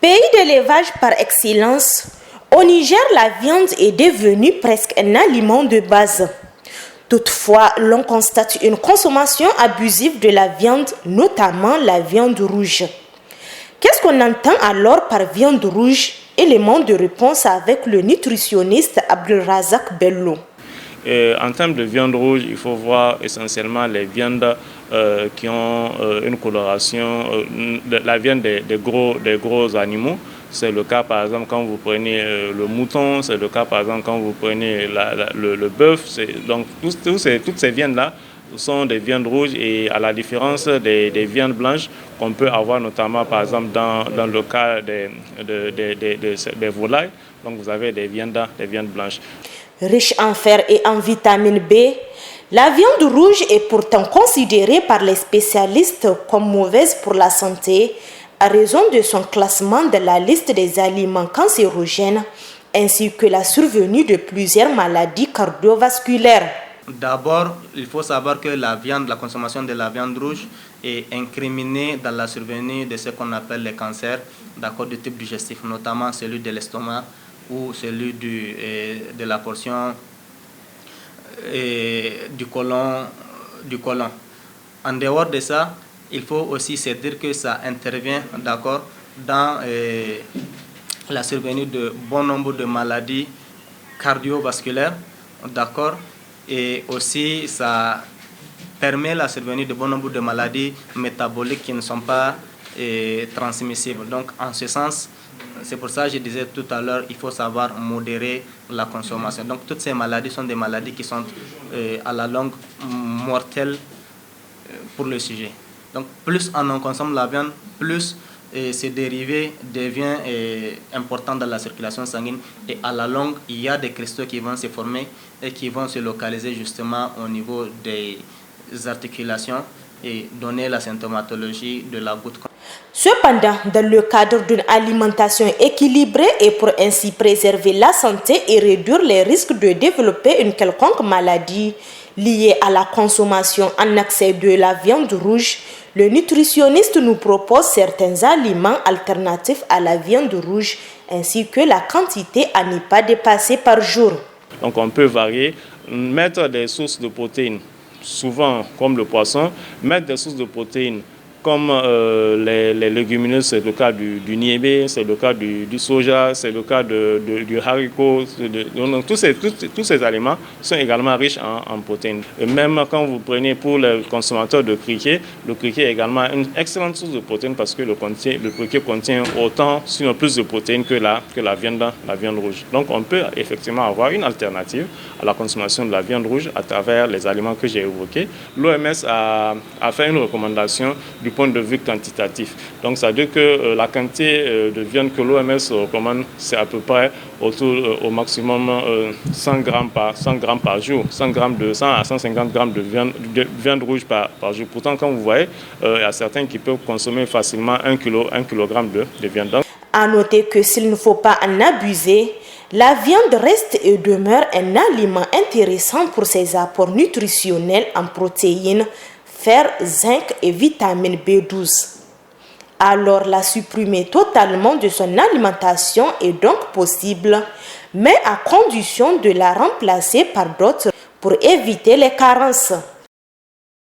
Pays d'élevage par excellence, au Niger, la viande est devenue presque un aliment de base. Toutefois, l'on constate une consommation abusive de la viande, notamment la viande rouge. Qu'est-ce qu'on entend alors par viande rouge? Élément de réponse avec le nutritionniste Abdelrazak Bello. En termes de viande rouge, il faut voir essentiellement les viandes qui ont une coloration, la viande des gros animaux. C'est le cas par exemple quand vous prenez le mouton, c'est le cas par exemple quand vous prenez le bœuf. Donc toutes ces viandes-là sont des viandes rouges, et à la différence des viandes blanches qu'on peut avoir notamment par exemple dans le cas des volailles. Donc vous avez des viandes blanches. Riche en fer et en vitamine B, la viande rouge est pourtant considérée par les spécialistes comme mauvaise pour la santé à raison de son classement dans la liste des aliments cancérogènes ainsi que la survenue de plusieurs maladies cardiovasculaires. D'abord, il faut savoir que la consommation de la viande rouge est incriminée dans la survenue de ce qu'on appelle les cancers de type digestif, notamment celui de l'estomac ou celui de la portion du côlon. En dehors de ça, il faut aussi se dire que ça intervient dans la survenue de bon nombre de maladies cardiovasculaires, et aussi ça permet la survenue de bon nombre de maladies métaboliques qui ne sont pas transmissibles. Donc en ce sens, c'est pour ça que je disais tout à l'heure, il faut savoir modérer la consommation. Donc toutes ces maladies sont des maladies qui sont à la longue mortelles pour le sujet. Donc plus on en consomme la viande, plus ces dérivés deviennent importants dans la circulation sanguine, et à la longue, il y a des cristaux qui vont se former et qui vont se localiser justement au niveau des articulations et donner la symptomatologie de la goutte. Cependant, dans le cadre d'une alimentation équilibrée et pour ainsi préserver la santé et réduire les risques de développer une quelconque maladie liée à la consommation en excès de la viande rouge, le nutritionniste nous propose certains aliments alternatifs à la viande rouge ainsi que la quantité à ne pas dépasser par jour. Donc on peut varier, mettre des sources de protéines, souvent comme le poisson, mettre des sources de protéines comme les légumineuses, c'est le cas du niébé, c'est le cas du soja, c'est le cas du haricot. Donc, tous ces aliments sont également riches en protéines. Et même quand vous prenez pour les consommateurs de criquet, le criquet est également une excellente source de protéines parce que le criquet contient autant, sinon plus de protéines que la viande rouge. Donc on peut effectivement avoir une alternative à la consommation de la viande rouge à travers les aliments que j'ai évoqués. L'OMS a fait une recommandation du point de vue quantitatif. Donc ça veut dire que la quantité de viande que l'OMS recommande, c'est à peu près au maximum 100 grammes par jour, 100 à 150 grammes de viande rouge par jour. Pourtant, quand vous voyez, il y a certains qui peuvent consommer facilement 1 kilogramme de viande. À noter que s'il ne faut pas en abuser, la viande reste et demeure un aliment intéressant pour ses apports nutritionnels en protéines, fer, zinc et vitamine B12. Alors la supprimer totalement de son alimentation est donc possible, mais à condition de la remplacer par d'autres pour éviter les carences.